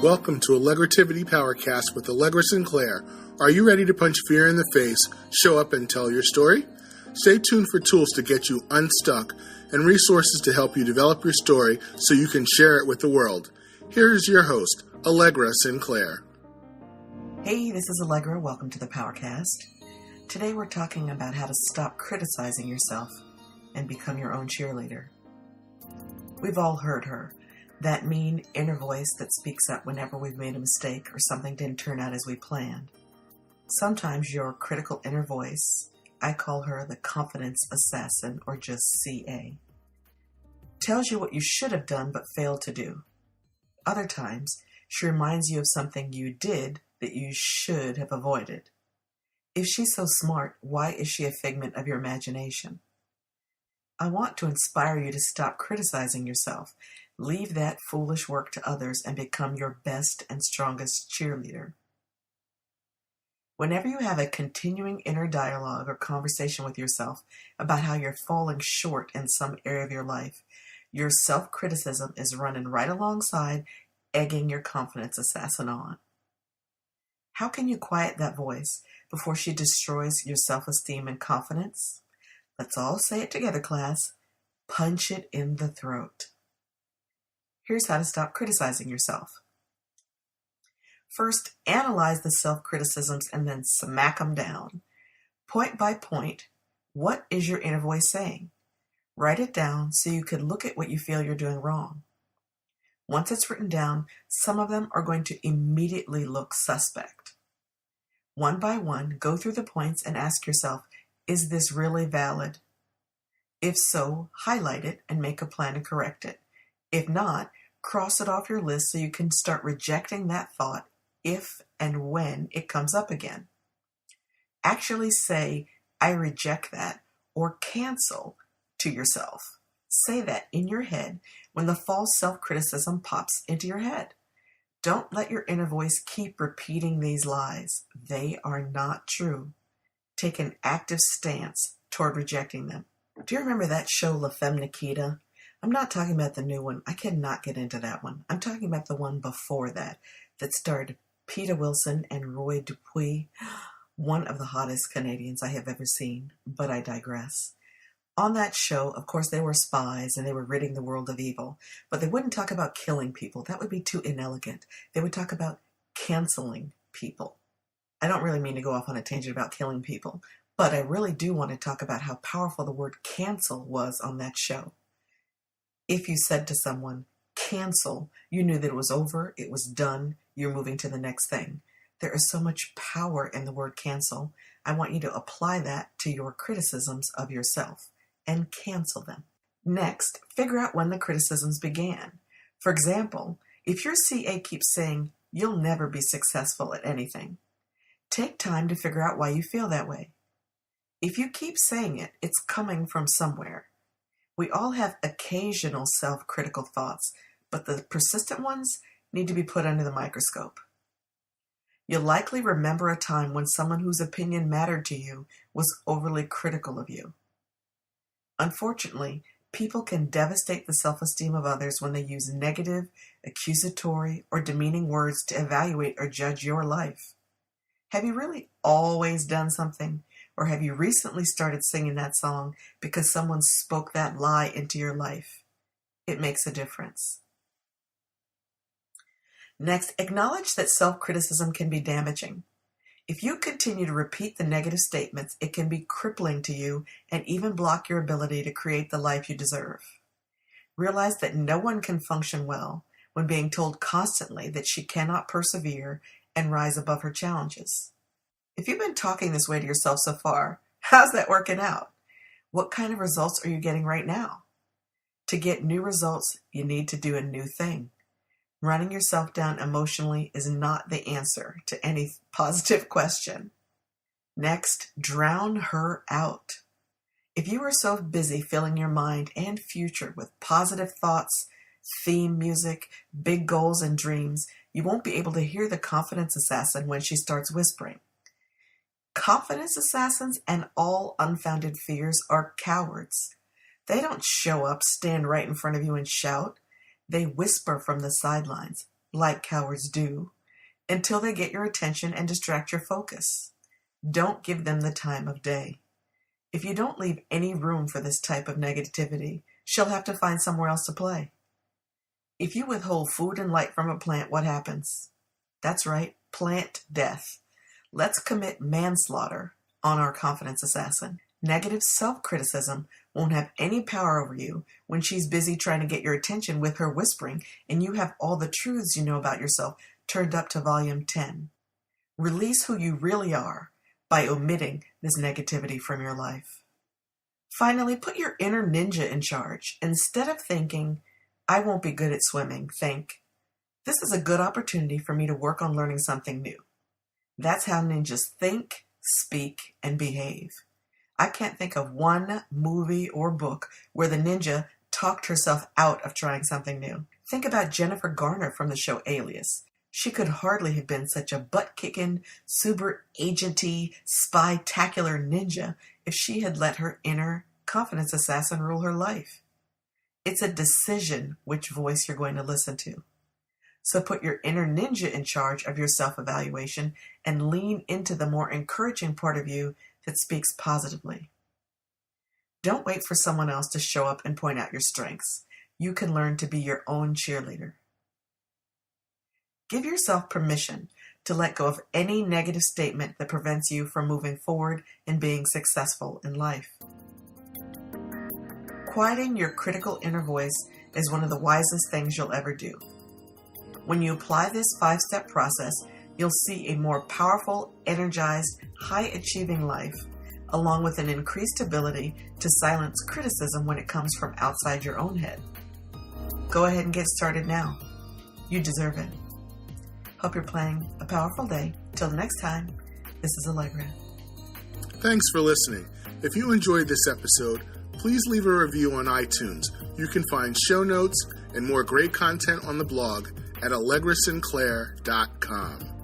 Welcome to Allegrativity Powercast with Allegra Sinclair. Are you ready to punch fear in the face, show up and tell your story? Stay tuned for tools to get you unstuck and resources to help you develop your story so you can share it with the world. Here is your host, Allegra Sinclair. Hey, this is Allegra. Welcome to the Powercast. Today we're talking about how to stop criticizing yourself and become your own cheerleader. We've all heard her. That mean inner voice that speaks up whenever we've made a mistake or something didn't turn out as we planned. Sometimes your critical inner voice, I call her the confidence assassin or just CA, tells you what you should have done but failed to do. Other times, she reminds you of something you did that you should have avoided. If she's so smart, why is she a figment of your imagination? I want to inspire you to stop criticizing yourself. Leave that foolish work to others and become your best and strongest cheerleader. Whenever you have a continuing inner dialogue or conversation with yourself about how you're falling short in some area of your life, your self-criticism is running right alongside, egging your confidence assassin on. How can you quiet that voice before she destroys your self-esteem and confidence? Let's all say it together, class. Punch it in the throat. Here's how to stop criticizing yourself. First, analyze the self-criticisms and then smack them down. Point by point, what is your inner voice saying? Write it down so you can look at what you feel you're doing wrong. Once it's written down, some of them are going to immediately look suspect. One by one, go through the points and ask yourself, is this really valid? If so, highlight it and make a plan to correct it. If not, cross it off your list so you can start rejecting that thought if and when it comes up again. Actually say, I reject that, or cancel to yourself. Say that in your head when the false self-criticism pops into your head. Don't let your inner voice keep repeating these lies. They are not true. Take an active stance toward rejecting them. Do you remember that show La Femme Nikita? I'm not talking about the new one. I cannot get into that one. I'm talking about the one before that starred Peter Wilson and Roy Dupuis, one of the hottest Canadians I have ever seen, but I digress. On that show, of course, they were spies and they were ridding the world of evil, but they wouldn't talk about killing people. That would be too inelegant. They would talk about canceling people. I don't really mean to go off on a tangent about killing people, but I really do want to talk about how powerful the word cancel was on that show. If you said to someone, cancel, you knew that it was over, it was done, you're moving to the next thing. There is so much power in the word cancel. I want you to apply that to your criticisms of yourself and cancel them. Next, figure out when the criticisms began. For example, if your CA keeps saying, you'll never be successful at anything, take time to figure out why you feel that way. If you keep saying it, it's coming from somewhere. We all have occasional self-critical thoughts, but the persistent ones need to be put under the microscope. You'll likely remember a time when someone whose opinion mattered to you was overly critical of you. Unfortunately, people can devastate the self-esteem of others when they use negative, accusatory, or demeaning words to evaluate or judge your life. Have you really always done something? Or have you recently started singing that song because someone spoke that lie into your life? It makes a difference. Next, acknowledge that self-criticism can be damaging. If you continue to repeat the negative statements, it can be crippling to you and even block your ability to create the life you deserve. Realize that no one can function well when being told constantly that she cannot persevere and rise above her challenges. If you've been talking this way to yourself so far, how's that working out? What kind of results are you getting right now? To get new results, you need to do a new thing. Running yourself down emotionally is not the answer to any positive question. Next, drown her out. If you are so busy filling your mind and future with positive thoughts, theme music, big goals and dreams, you won't be able to hear the confidence assassin when she starts whispering. Confidence assassins and all unfounded fears are cowards. They don't show up, stand right in front of you and shout. They whisper from the sidelines. like cowards do, until they get your attention and distract your focus. Don't give them the time of day. If you don't leave any room for this type of negativity, she'll have to find somewhere else to play. If you withhold food and light from a plant, what happens? That's right, plant death. Let's commit manslaughter on our confidence assassin. Negative self-criticism won't have any power over you when she's busy trying to get your attention with her whispering and you have all the truths you know about yourself turned up to volume 10. Release who you really are by omitting this negativity from your life. Finally, put your inner ninja in charge. Instead of thinking, I won't be good at swimming, think, this is a good opportunity for me to work on learning something new. That's how ninjas think, speak, and behave. I can't think of one movie or book where the ninja talked herself out of trying something new. Think about Jennifer Garner from the show Alias. She could hardly have been such a butt-kicking, super agenty, spy-tacular ninja if she had let her inner confidence assassin rule her life. It's a decision which voice you're going to listen to. So put your inner ninja in charge of your self-evaluation and lean into the more encouraging part of you that speaks positively. Don't wait for someone else to show up and point out your strengths. You can learn to be your own cheerleader. Give yourself permission to let go of any negative statement that prevents you from moving forward and being successful in life. Quieting your critical inner voice is one of the wisest things you'll ever do. When you apply this 5-step process, you'll see a more powerful, energized, high-achieving life, along with an increased ability to silence criticism when it comes from outside your own head. Go ahead and get started now. You deserve it. Hope you're planning a powerful day. Till next time, this is Allegra. Thanks for listening. If you enjoyed this episode, please leave a review on iTunes. You can find show notes and more great content on the blog at allegrasinclair.com.